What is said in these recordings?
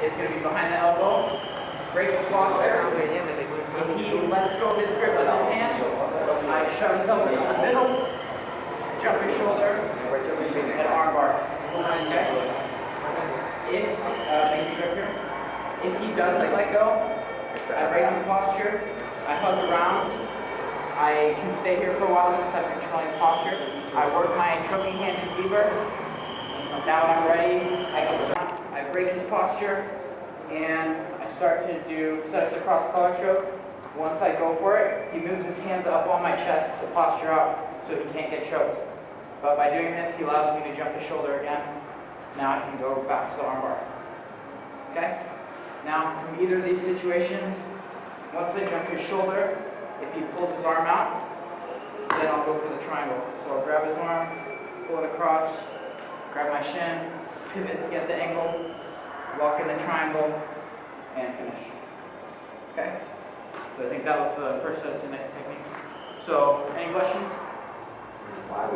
is going to be behind the elbow. Break the posture. If he lets go of his grip with his hand, I shove his elbow in the middle, jump his shoulder, and arm bar. Okay? If he doesn't let go, I break his posture, I hug around, I can stay here for a while since I'm controlling his posture. I work my choking hand and lever. Now when I'm ready, I go down, I break his posture, and I start to set up the cross collar choke. Once I go for it, he moves his hands up on my chest to posture up so he can't get choked. But by doing this, he allows me to jump his shoulder again. Now I can go back to the armbar. Okay? Now from either of these situations, once I jump his shoulder, if he pulls his arm out, then I'll go for the triangle. So I'll grab his arm, pull it across, grab my shin, pivot to get the angle, walk in the triangle, and finish. Okay? So I think that was the first set of techniques. So, any questions?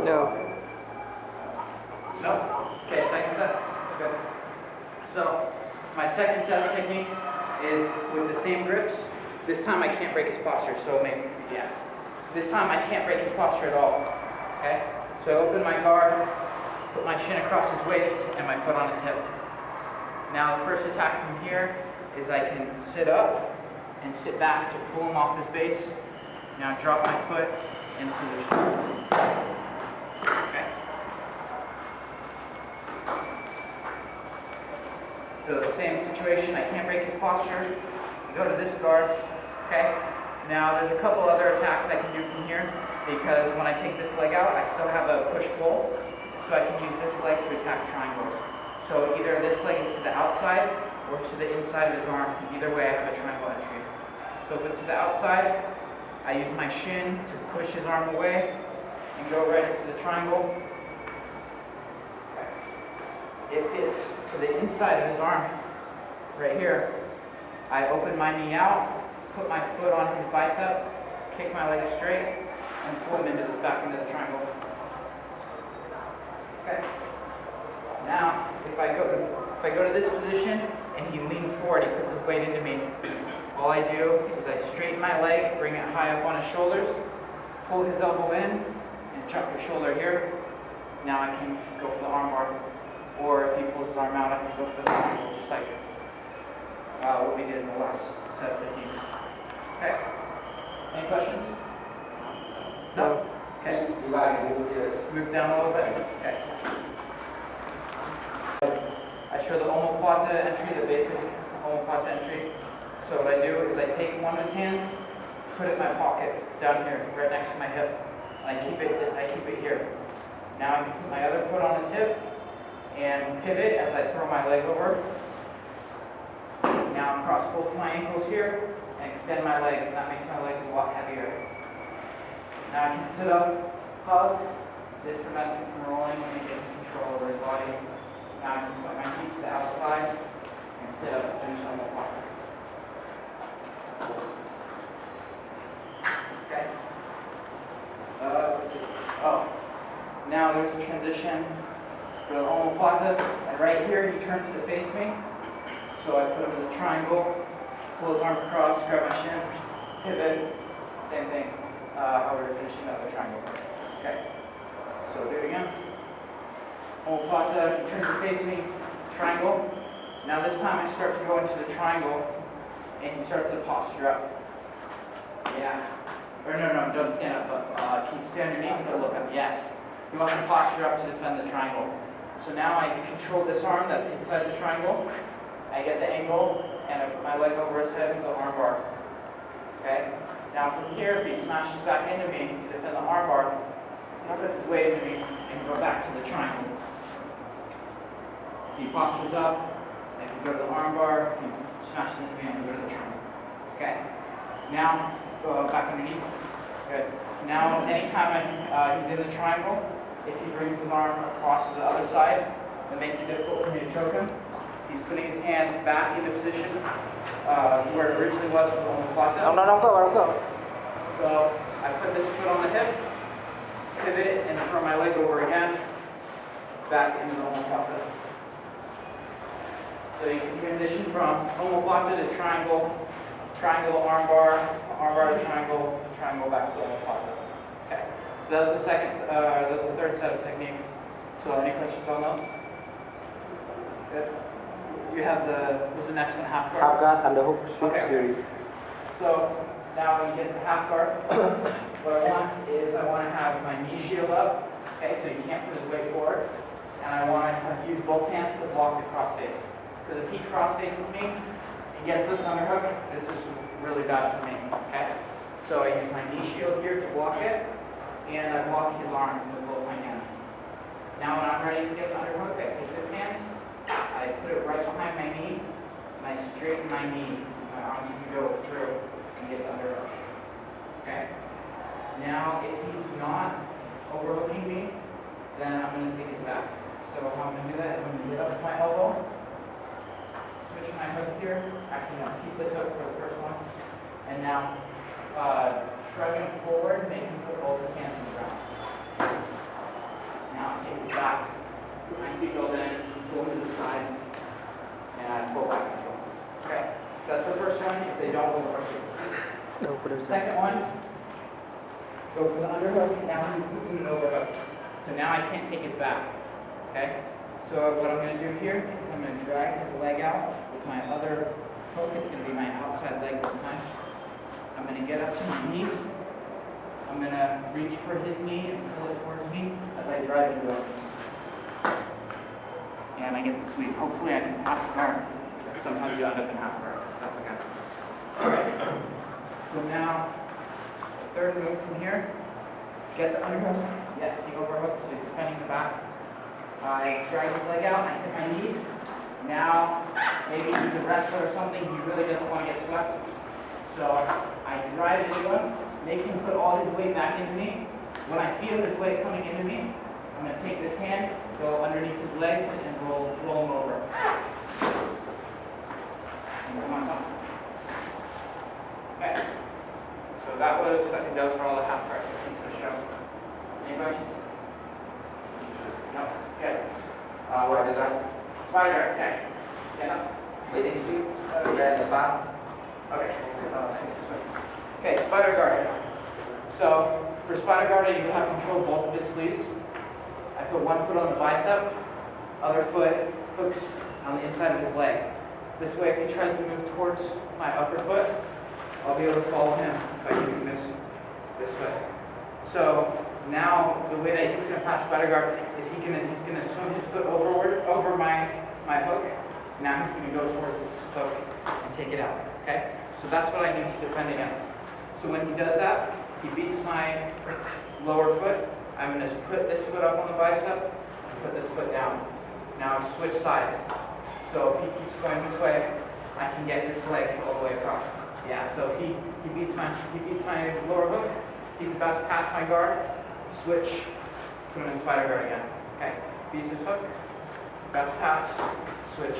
No. No? Okay, second set? Okay. So, my second set of techniques is with the same grips. This time I can't break his posture, so maybe, yeah. This time I can't break his posture at all. Okay? So I open my guard, put my chin across his waist, and my foot on his hip. Now the first attack from here is I can sit up and sit back to pull him off his base. Now drop my foot and scissors. Okay? So the same situation, I can't break his posture. I go to this guard. Okay? Now there's a couple other attacks I can do from here because when I take this leg out, I still have a push-pull. So I can use this leg to attack triangles. So either this leg is to the outside or to the inside of his arm. Either way, I have a triangle entry. So if it's to the outside, I use my shin to push his arm away and go right into the triangle. Okay. If it's to the inside of his arm, right here, I open my knee out, put my foot on his bicep, kick my leg straight, and pull him back into the triangle. Okay. Now, if I go to this position and he leans forward, he puts his weight into me. All I do is I straighten my leg, bring it high up on his shoulders, pull his elbow in, and chuck his shoulder here. Now I can go for the arm bar. Or if he pulls his arm out, I can go for the triangle, just like what we did in the last set of techniques. Okay? Any questions? No? Okay. Move down a little bit. Okay. I show the omoplata entry, the basic omoplata entry. So what I do is I take one of his hands, put it in my pocket down here, right next to my hip. And I keep it here. Now I can put my other foot on his hip and pivot as I throw my leg over. Now cross both my ankles here and extend my legs, and that makes my legs a lot heavier. Now I can sit up, hug. This prevents him from rolling when he gets control over his body. Now I can put my feet to the outside and sit up and finish on the block. Okay. Let's see. Oh. Now there's a transition for the omoplata, and right here he turns to face me. So I put him in the triangle, pull his arm across, grab my shin, pivot, same thing, how we were finishing up the triangle. Okay, so do it again. Omoplata, he turns to face me, triangle. Now this time I start to go into the triangle, and he starts to posture up. Yeah. Or no, don't stand up, but can you stand underneath and look up? Yes. He wants to posture up to defend the triangle. So now I can control this arm that's inside the triangle. I get the angle, and I put my leg over his head for the arm bar. Okay? Now from here, if he smashes back into me to defend the arm bar, he puts his weight into me and go back to the triangle. If he postures up, I can go to the arm bar. If he smashes into me, I can go to the triangle. Okay? Now, go back underneath. Good. Now, anytime he's in the triangle, if he brings his arm across to the other side, it makes it difficult for me to choke him. He's putting his hand back into position where it originally was for the omoplata. Don't go. So I put this foot on the hip, pivot, and throw my leg over again, back into the omoplata. So you can transition from omoplata to triangle, triangle armbar to triangle, triangle back to omoplata. Okay. So that was the third set of techniques. So any questions on those? Good. You have what's the next one? Half guard? Half guard, underhook, sweep Okay. series. So now when he gets the half guard, what I want to have my knee shield up, okay, so he can't put his weight forward, and I want to use both hands to block the cross face. Because if he cross faces me and gets this underhook, this is really bad for me, okay? So I use my knee shield here to block it, and I block his arm with both my hands. Now when I'm ready to get the underhook, I take this hand, I put it right behind my knee, and I straighten my knee. My arms can go through and get the underhook. Okay? Now, if he's not overhooking me, then I'm going to take it back. So how I'm going to do that is I'm going to get up to my elbow, switch my hook here. Actually, no, keep this hook for the first one. And now, shrug him forward, make him put both his hands on the ground. Now, take it back. My seatbelt in, go to the side, and I pull back control. Okay? That's the first one, if they don't overhook you. Second one, go for the underhook, and now he puts in an overhook. So now I can't take it back. Okay? So what I'm going to do here is I'm going to drag his leg out with my other hook. It's going to be my outside leg this time. I'm going to get up to my knees. I'm going to reach for his knee and pull it towards me as I drive it up. And I get the sweep. Hopefully I can pass guard. Sometimes you end up in half guard. That's okay. Alright. So now, the third move from here. Get the underhook. Yes, he overhooked, so he's defending the back. I drag his leg out, I hit my knees. Now, maybe he's a wrestler or something, he really doesn't want to get swept. So I drive into him, make him put all his weight back into me. When I feel his weight coming into me, I'm going to take this hand, go underneath his legs, and roll him over. And come on top. Okay. So that was, I think that was for all the half guards for the show. Any questions? No? Okay. What is that? Spider guard, okay. Stand up. Waiting sweep? Yes. Then pass? Okay. Face this way. Okay, spider guard. So, for spider guard, you have control of both of his sleeves. I put one foot on the bicep, other foot hooks on the inside of his leg. This way, if he tries to move towards my upper foot, I'll be able to follow him by using this foot. So now the way that he's going to pass spider guard is he's going to swing his foot over my hook. Now he's going to go towards this hook and take it out. Okay? So that's what I need to defend against. So when he does that, he beats my lower foot. I'm going to put this foot up on the bicep and put this foot down. Now switch sides. So if he keeps going this way, I can get this leg all the way across. Yeah, so if he beats my lower hook, he's about to pass my guard, switch, put him in spider guard again. Okay, beats his hook, about to pass, switch.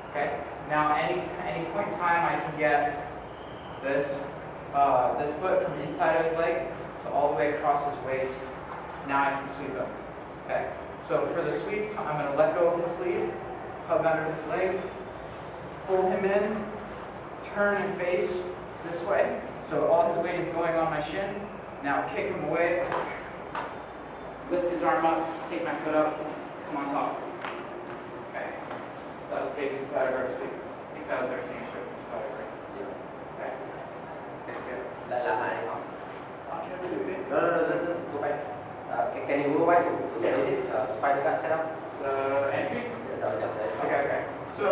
Okay, now any point in time I can get this foot from inside of his leg to all the way across his waist. Now I can sweep him. Okay, so for the sweep, I'm going to let go of his sleeve, hug under his leg, pull him in, turn and face this way. So all his weight is going on my shin. Now kick him away, lift his arm up, take my foot up, come on top. Okay. So that was basic spider guard sweep. I think that was everything I showed from spider guard. Okay. Good. Lại làm lại không? No, Just go back. Can you go back to the Yes. basic spider guard setup? The entry? Okay. Okay. So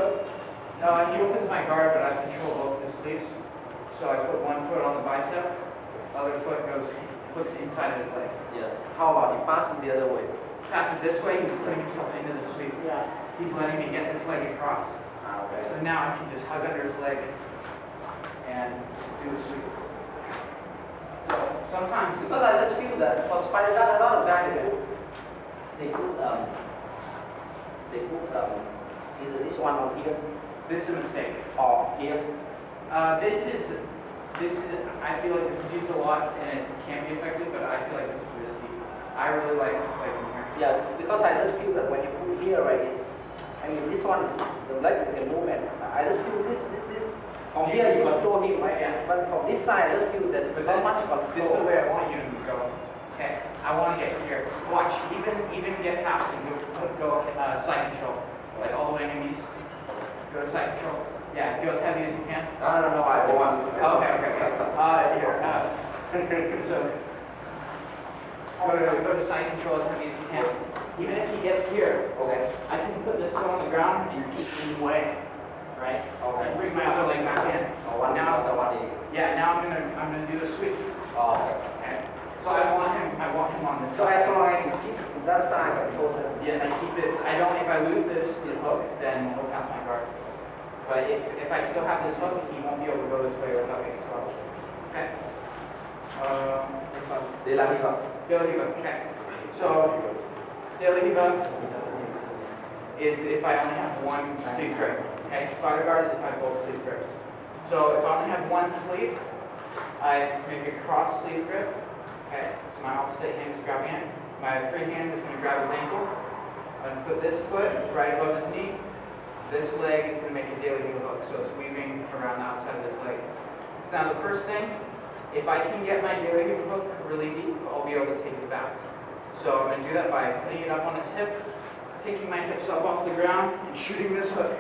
he opens my guard, but I control both his sleeves. So I put one foot on the bicep, other foot hooks inside of his leg. Yeah. How about he passes the other way? Passes this way, he's putting himself into the sweep. Yeah. He's letting me get this leg across. Okay. So now I can just hug under his leg and do the sweep. So sometimes, Because I just feel that for spider guard, a lot of guys they put either this one on here this is a mistake. or here. This is, I feel like this is used a lot and it can be effective, but I feel like this is risky. I really like to play from here. Yeah, because I just feel that when you put here, right, I mean, this one is the leg you can move, and I just feel this. From here you control him, right? Yeah. But from this side, I just feel there's not much control. This is the way I want you to go. Okay. I want to get here. Watch. Even get passing. Go side control. Like all the way on your knees. Go to side control. Yeah. Go as heavy as you can. No, I don't want. Okay. Here. So go to side control as heavy as you can. Even if he gets here, Okay. I can put this foot on the ground and keep him away. Right? Okay. And bring my other leg back in. Now, the one in. yeah, now I'm gonna do the sweep. Oh, okay. Okay. So I want him on this So side. as long as you keep that side control, Yeah, I keep this. If I lose this hook, then he'll pass my guard. But if I still have this hook, he won't be able to go this way without getting swallowed. Okay. De la riva. Delahiva. Okay. So Delahiva is if I only have one sleeve grip. Okay, spider guard is if I have both sleeve grips. So if I only have one sleeve, I make a cross sleeve grip. Okay, so my opposite hand is grabbing it. My free hand is going to grab his ankle. I'm going to put this foot right above his knee. This leg is going to make a daily heel hook, so it's weaving around the outside of this leg. So now the first thing, if I can get my daily heel hook really deep, I'll be able to take his back. So I'm going to do that by putting it up on his hip, picking my hips up off the ground, and shooting this hook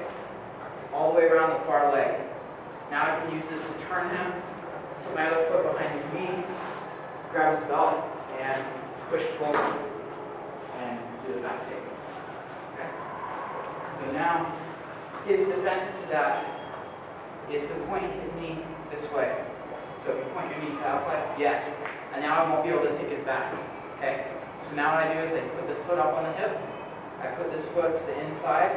all the way around the far leg. Now I can use this to turn him, put my other foot behind his knee, grab his belt, and push pull, and do the back take. Okay? So now, his defense to that is to point his knee this way. So if you point your knee to the outside, yes. And now I won't be able to take his back. Okay? So now what I do is I put this foot up on the hip, I put this foot to the inside,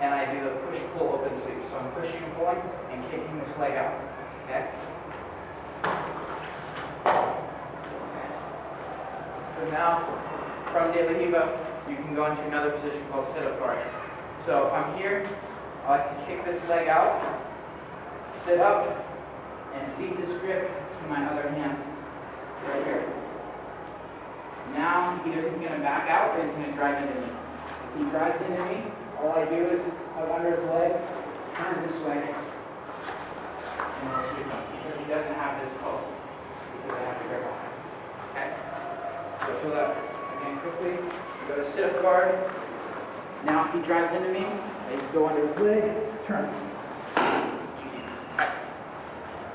and I do the push-pull open sweep. So I'm pushing and pulling and kicking this leg out. Okay? So now, from Delahiva, you can go into another position called sit-up guard. So if I'm here, I like to kick this leg out, sit up, and feed this grip to my other hand right here. Now, either he's going to back out or he's going to drive into me. If he drives into me, all I do is hug under his leg, turn this way, and then sweep him. Because he doesn't have this post. Because I have to grip on it. Okay? So show that again quickly. Go to sit-up guard. Now if he drives into me, I just go under his leg, turn. Okay.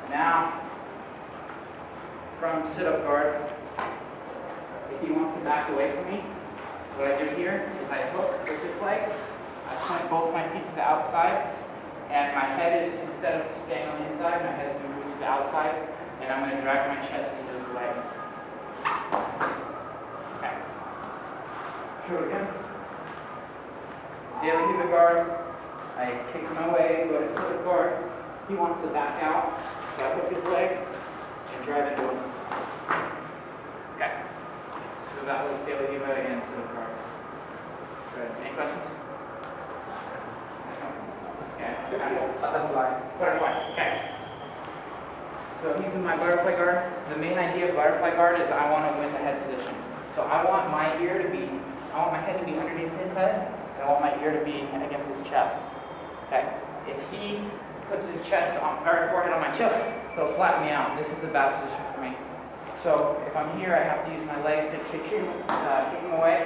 Now, from sit-up guard, if he wants to back away from me, what I do here is I hook with this leg, I point both my feet to the outside, and my head is, instead of staying on the inside, my head is going to move to the outside, and I'm going to drag my chest into his leg. Okay. Show it again. Delahiva guard, I kick him away, go to sit-up guard. He wants to back out, so I hook his leg and drive into him. Okay. So that was Delahiva and sit-up guard. Good. Any questions? Okay. Butterfly. Okay. So he's in my butterfly guard. The main idea of butterfly guard is I want to win the head position. So I want my head to be underneath his head, and I want my ear to be against his chest. Okay. If he puts his forehead on my chest, he'll flatten me out. This is a bad position for me. So if I'm here, I have to use my legs to kick him away,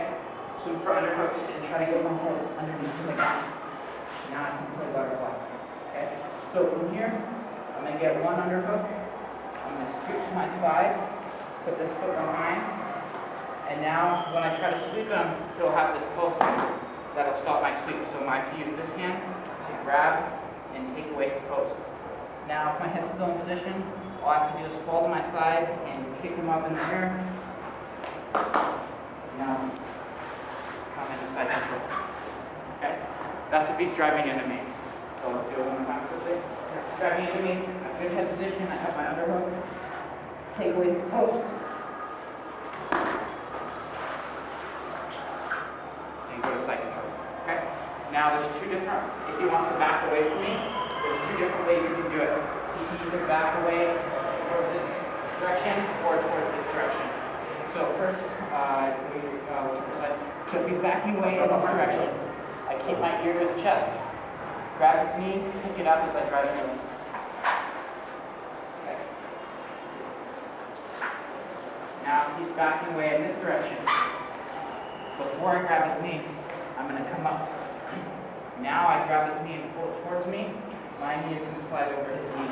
swim for underhooks, and try to get my head underneath him again. Now I can play butterfly. Okay. So from here, I'm going to get one underhook. I'm going to scoot to my side, put this foot behind, and now when I try to sweep him, he'll have this post that'll stop my sweep. So I have to use this hand to grab and take away his post. Now if my head's still in position, all I have to do is fall to my side and kick him up in the air. Now come into side control. Okay? That's if he's driving into me. So let's do it one more time quickly. Driving into me, a good head position, I have my underhook. Take away the post. And go to side control. Okay? Now there's two different, if he wants to back away from me, there's two different ways you can do it. He can either back away towards this direction or towards this direction. So first, so if he's backing away in this direction, I keep my ear to his chest. Grab his knee, pick it up as I drive into him. Okay. Now he's backing away in this direction. Before I grab his knee, I'm going to come up. Now I grab his knee and pull it towards me. My knee is going to slide over his knee.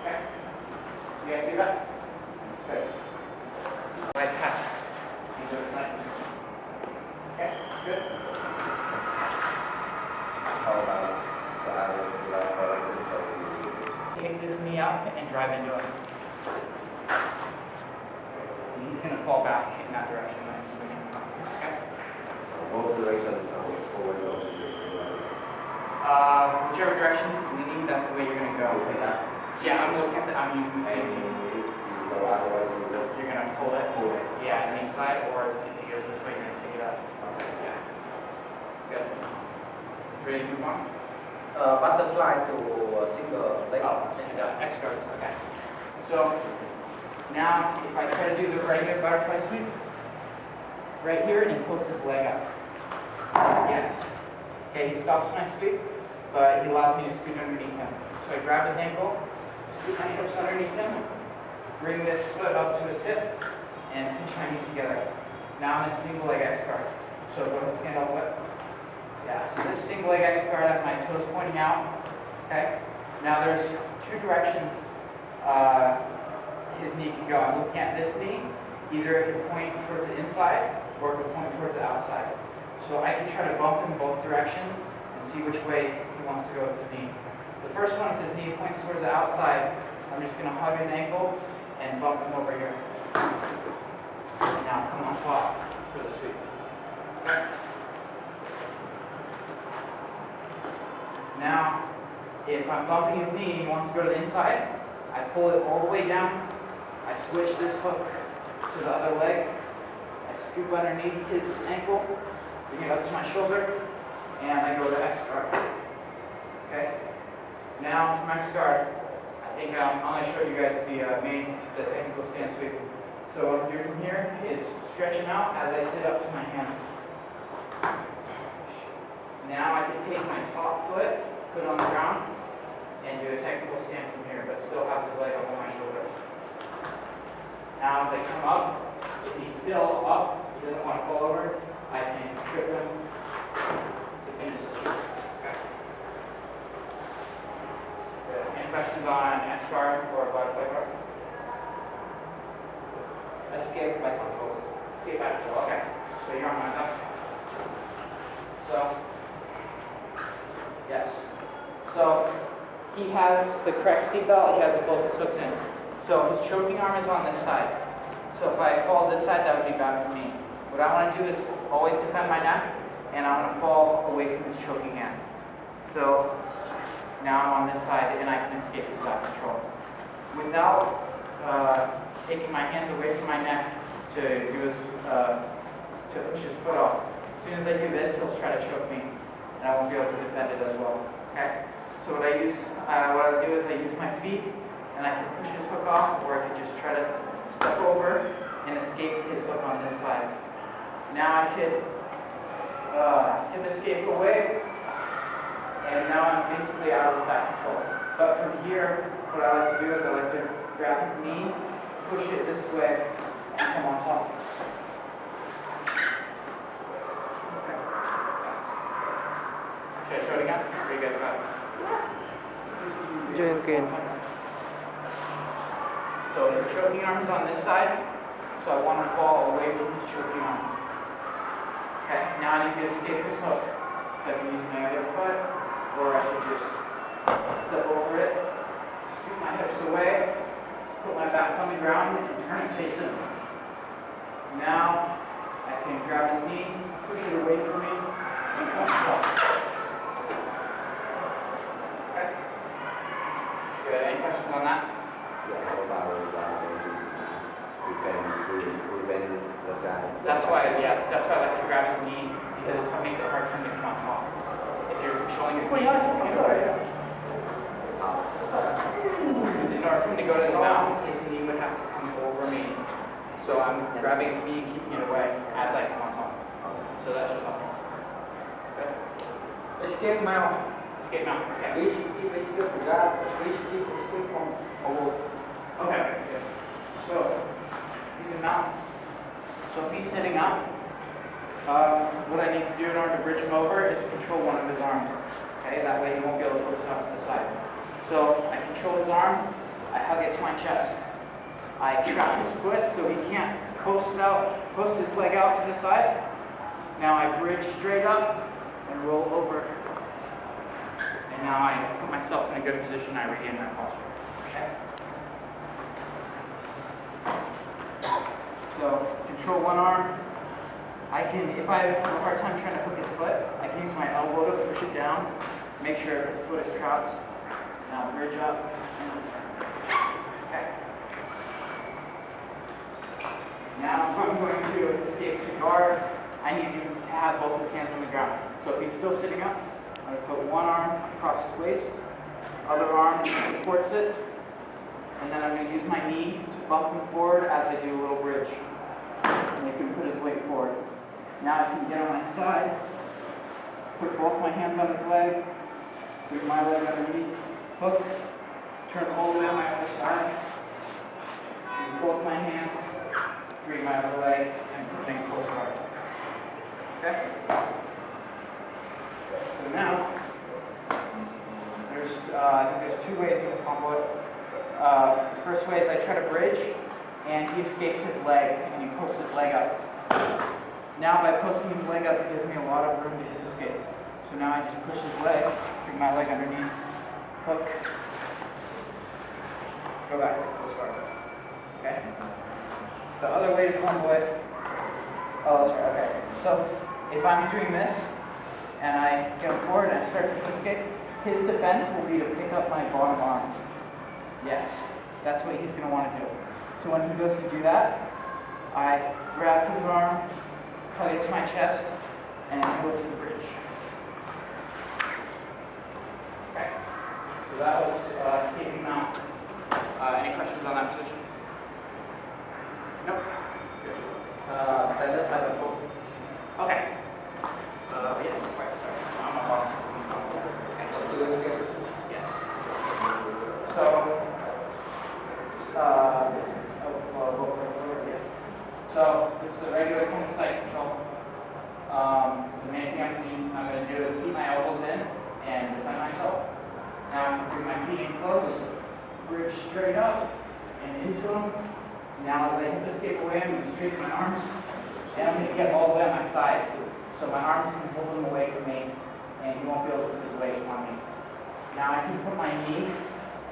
Okay. You guys see that? Good. Right past. You do it like this. Okay, good. How about Kick this knee up and drive into it. And he's going to fall back in that direction. Okay? both directions are forward or Whichever direction he's leaning, that's the way you're going to go. Yeah, I'm looking at I'm using the same knee. You're going to pull it. Yeah, knee slide, or if he goes this way, you're going to pick it up. Yeah. Good. Ready to move on? Butterfly to single leg. X guards. Okay. So now, if I try to do the regular butterfly sweep, right here, and he pulls his leg up. Yes. Okay, he stops my sweep, but he allows me to scoot underneath him. So I grab his ankle, scoot my hips underneath him, bring this foot up to his hip, and pinch my knees together. Now I'm in single leg X guard. So go ahead and stand up. Yeah, so this single leg X guard, I have my toes pointing out. Okay? Now there's two directions his knee can go. I'm looking at this knee. Either it can point towards the inside or it can point towards the outside. So I can try to bump in both directions and see which way he wants to go with his knee. The first one, if his knee points towards the outside, I'm just going to hug his ankle and bump him over here. And now come on top for the sweep. Okay? Now, if I'm bumping his knee and he wants to go to the inside, I pull it all the way down. I switch this hook to the other leg. I scoop underneath his ankle, bring it up to my shoulder, and I go to X guard. Okay? Now from X guard, I think I'm going to show you guys the technical stand sweep. So what I'm doing from here is stretch him out as I sit up to my hand. Now I can take my top foot, put it on the ground, and do a technical stand from here, but still have his leg up on my shoulder. Now as I come up, if he's still up, he doesn't want to fall over, I can trip him to finish the sweep. Okay. Good. Any questions on X guard or butterfly guard? Escape by control. Escape by control, okay. So you're on my left. So, yes. So, he has the correct seatbelt, he has both his hooks in. So his choking arm is on this side. So if I fall this side, that would be bad for me. What I want to do is always defend my neck, and I want to fall away from his choking hand. So now I'm on this side, and I can escape his back control. Without taking my hands away from my neck to push his foot off. As soon as I do this, he'll try to choke me, and I won't be able to defend it as well. Okay? So what I do is I use my feet, and I can push his hook off, or I can just try to step over and escape his hook on this side. Now I could hip escape away, and now I'm basically out of his back control. But from here, what I like to do is I like to grab his knee, push it this way, and come on top. Okay. Should I show it again? Or you guys got it? So his choking arm is on this side, so I want to fall away from his choking arm. Okay, now I need to escape his hook. I can use my other foot, or I can just step over it, scoot my hips away, put my back on the ground, and turn it face him. Now I can grab his knee, push it away from me, and come up. Okay. Good. Any questions on that? That's why I like to grab his knee, because it makes it hard for him to come on top. If you're controlling his knee, in order for him to go to his mount, his knee would have to come over me. So I'm grabbing his knee and keeping it away as I come on top. So that should help. Okay. Escape mount. Escape mount. Okay. Escape grab. Escape from over. Okay. Good. So he's in mount. So if he's sitting up, what I need to do in order to bridge him over is control one of his arms. Okay, that way he won't be able to post it out to the side. So I control his arm, I hug it to my chest. I trap his foot so he can't post his leg out to the side. Now I bridge straight up and roll over. And now I put myself in a good position, I regain my posture. Okay? So control one arm. If I have a hard time trying to hook his foot, I can use my elbow to push it down, make sure his foot is trapped. Now bridge up. Okay. Now if I'm going to escape to guard, I need to have both his hands on the ground. So if he's still sitting up, I'm going to put one arm across his waist, other arm supports it, and then I'm going to use my knee to bump him forward as I do a little bridge. And he can put his weight forward. Now I can get on my side, put both my hands on his leg, bring my leg underneath, hook, turn all the way on my other side, use both my hands, bring my other leg, and put things close hard. Okay? So now, I think there's two ways you can combo it. The first way is I try to bridge, and he escapes his leg, and he posts his leg up. Now by posting his leg up, it gives me a lot of room to hit escape. So now I just push his leg, bring my leg underneath, hook, go back to close guard. Okay? The other way to combo it, oh that's right, okay. So if I'm doing this, and I get him forward and I start to escape, his defense will be to pick up my bottom arm. Yes, that's what he's going to want to do. So when he goes to do that, I grab his arm, hug it to my chest, and go to the bridge. Okay. So that was escaping mount. Any questions on that position? Nope. Standard side control. Okay. Yes. Right. Sorry. I'm about. Let's do it again. Yes. So. Yes. So this is a regular kind of side control. The main thing I'm going to do is keep my elbows in and defend myself. Now I'm going to bring my feet in close, bridge straight up and into them. Now as I hip escape away, I'm going to straighten my arms, and I'm going to get all the way on my side, so my arms can hold him away from me, and he won't be able to put his weight on me. Now I can put my knee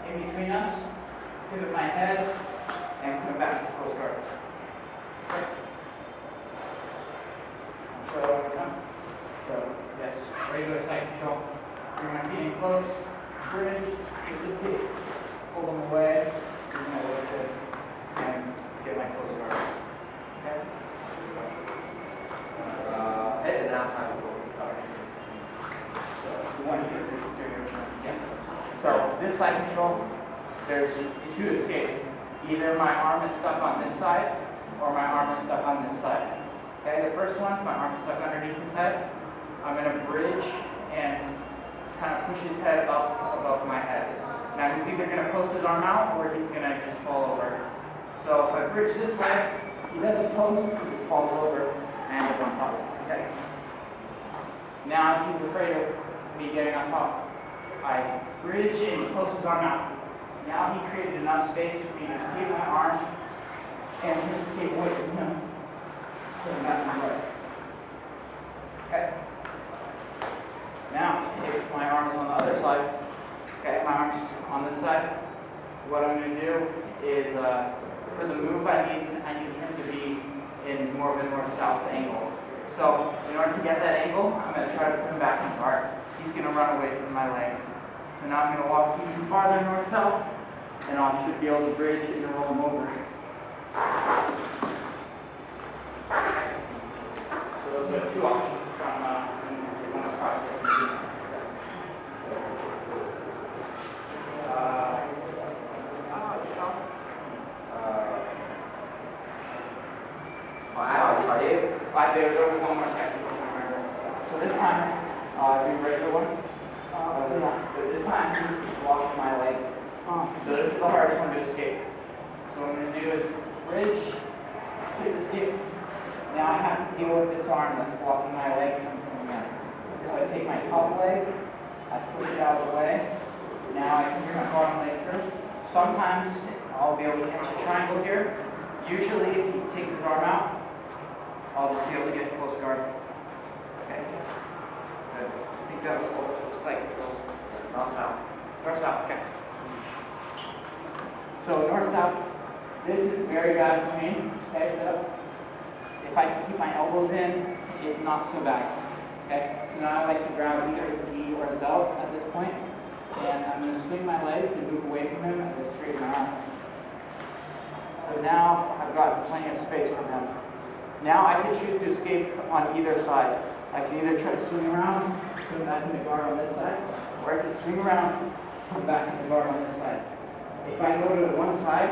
in between us, pivot my head, and put it back to close guard. Okay. I'll show it one more time. So, yes, regular side control. Bring my feet in close, bridge, hip escape, pull them away, bring my weight in, and get my close guard. Okay? Head and arm side control. So, the one here, yes. So, this side control, there's two escapes. Either my arm is stuck on this side, or my arm is stuck on this side. Okay, the first one, my arm is stuck underneath his head. I'm going to bridge and kind of push his head up above my head. Now he's either going to post his arm out, or he's going to just fall over. So if I bridge this way, he doesn't post, he just falls over and is on top. Okay. Now if he's afraid of me getting on top, I bridge and he posts his arm out. Now he created enough space for me to escape my arm and escape away from him. Put him back in the way. Okay. Now, if my arm is on the other side, okay, my arm's on this side, what I'm going to do is, for the move, I need him to be in more of a north-south angle. So, in order to get that angle, I'm going to try to put him back in guard. He's going to run away from my legs. So now I'm going to walk even farther north-south, and I should be able to bridge and roll him over. So those are two options from one process. baby, one more second. So this time, do the regular one. But this time, he's blocking my leg. So this is the hardest one to escape. So what I'm going to do is bridge, hit the escape. Now I have to deal with this arm that's blocking my leg from coming in. So I take my top leg, I push it out of the way. Now I can bring my bottom leg through. Sometimes I'll be able to catch a triangle here. Usually if he takes his arm out, I'll just be able to get close guard. Okay. Good. I think that was just like north-south. North-south, okay. So north-south, this is very bad for me. Okay, so if I can keep my elbows in, it's not so bad. Okay, so now I like to grab either his knee or the belt at this point, and I'm going to swing my legs and move away from him and just straighten my arm. So now I've got plenty of space for him. Now I can choose to escape on either side. I can either try to swing around, put him back in the guard on this side, or I can swing around, put him back in the guard on this side. If I go to one side,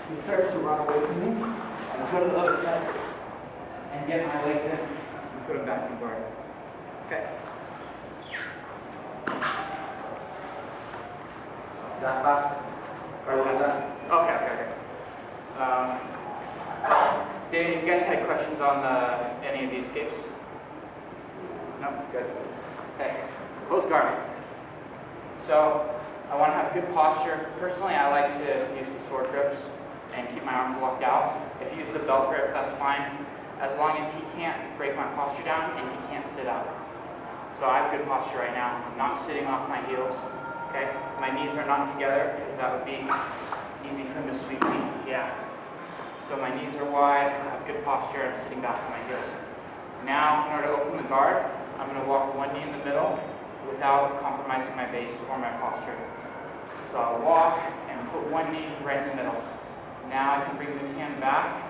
he starts to run away from me, and I go to the other side and get my legs in and put him back in guard. Okay. That pass. Okay. Danny, you guys had questions on any of these escapes? No? Good. Okay. Close guard. So, I want to have good posture. Personally, I like to use the sword grips and keep my arms locked out. If you use the belt grip, that's fine, as long as he can't break my posture down and he can't sit up. So I have good posture right now. I'm not sitting off my heels. Okay? My knees are not together because that would be easy for him to sweep me. Yeah. So my knees are wide, I have good posture, I'm sitting back on my heels. Now, in order to open the guard, I'm going to walk one knee in the middle without compromising my base or my posture. So I'll walk and put one knee right in the middle. Now I can bring this hand back,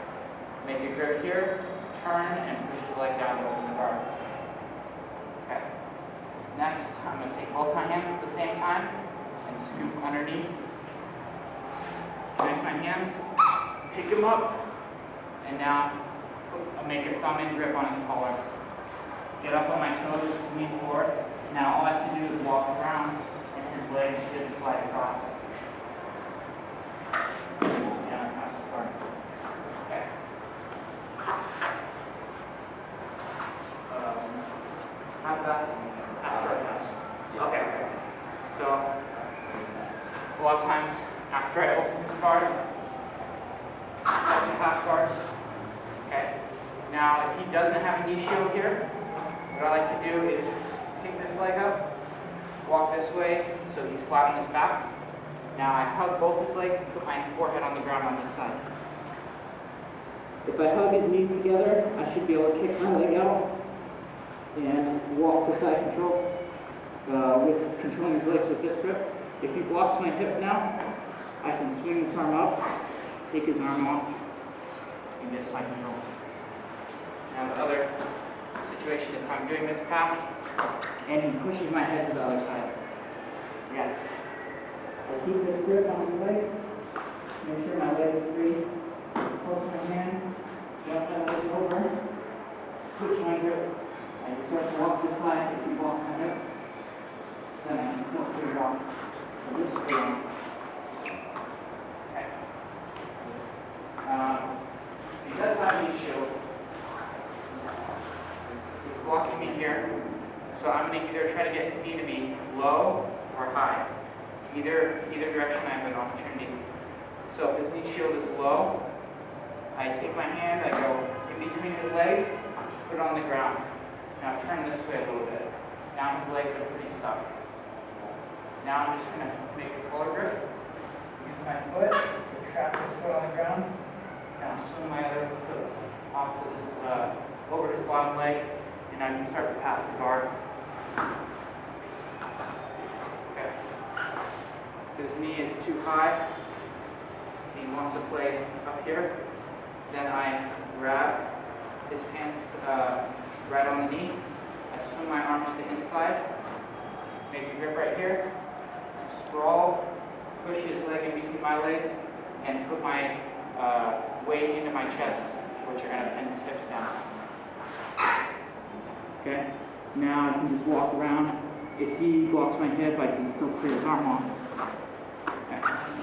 make a grip here, turn, and push his leg down to open the guard. Okay. Next, I'm going to take both my hands at the same time and scoop underneath. Connect my hands. Pick him up, and now make a thumb in grip on his collar. Get up on my toes, lean forward. Now all I have to do is walk around, and his legs should slide across. Yeah, that's the start. Okay. Have that after I pass. Okay. So a lot of times after I open this guard, step to half guard. Okay. Now, if he doesn't have a knee shield here, what I like to do is pick this leg up, walk this way so he's flat on his back. Now I hug both his legs and put my forehead on the ground on this side. If I hug his knees together, I should be able to kick my leg out and walk the side control with controlling his legs with this grip. If he blocks my hip now, I can swing this arm up, take his arm off, and get side control. Now the other situation, if I'm doing this pass, and he pushes my head to the other side. Yes. I keep this grip on his legs, make sure my leg is free, close my hand, jump my legs over, switch my grip. I just start to walk this side. If he blocks my hip, then I can still clear it off. So this is clear off. Okay. He does have a knee shield. He's blocking me here. So I'm going to either try to get his knee to be low or high. Either direction I have an opportunity. So if his knee shield is low, I take my hand, I go in between his legs, put it on the ground. Now turn this way a little bit. Now his legs are pretty stuck. Now I'm just going to make a collar grip. Use my foot to trap this foot on the ground. Now swing my other foot off to this, over his bottom leg, and I can start to pass the guard. Okay. If his knee is too high, so he wants to play up here, then I grab his pants right on the knee. I swing my arm to the inside, make a grip right here, sprawl, push his leg in between my legs, and put my weight into my chest, which are going to pin his hips down. Okay, now I can just walk around. If he blocks my hip, I can still clear his arm off. Okay.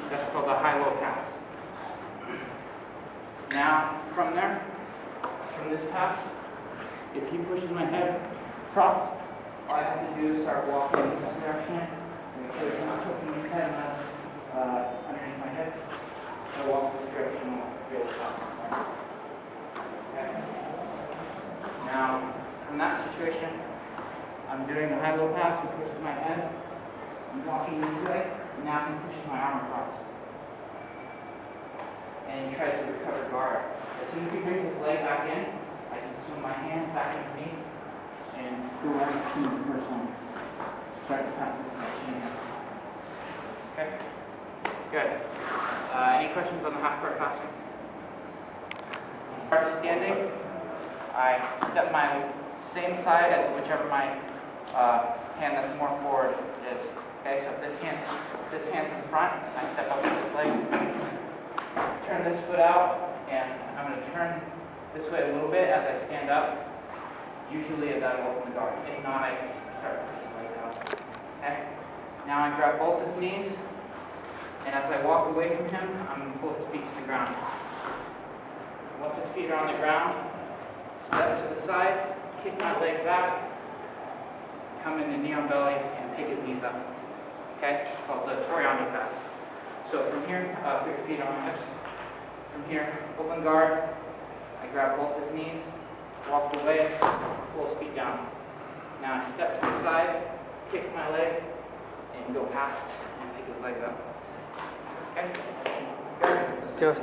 That's called a high-low pass. Now, from there, from this pass, if he pushes my head propped, all I have to do is start walking in this direction. Make sure I'm not hooking his head underneath my hip. I walk this direction and I'll be able to pass. Okay. Now, from that situation, I'm doing a high-low pass. He pushes my head. I'm walking this way. And now he pushes my arm across. And he tries to recover guard. As soon as he brings his leg back in, I can swing my hand back underneath and go right to the first one. Start to pass this direction. Okay? Good. Any questions on the half-guard passing? Start standing. I step my same side as whichever my hand that's more forward is. Okay, so if this hand's in front, I step up with this leg, turn this foot out, and I'm going to turn this way a little bit as I stand up. Usually that'll open the guard. If not, I can start to push his leg out. Okay? Now I grab both his knees, and as I walk away from him, I'm going to pull his feet to the ground. Once his feet are on the ground, step to the side, kick my leg back, come into knee on belly, and pick his knees up. Okay? It's called the Toriano pass. So from here, put your feet on my hips. From here, open guard. I grab both his knees, walk away, pull his feet down. Now I step to the side, kick my leg, and go past and pick his legs up. Okay? Good? Good.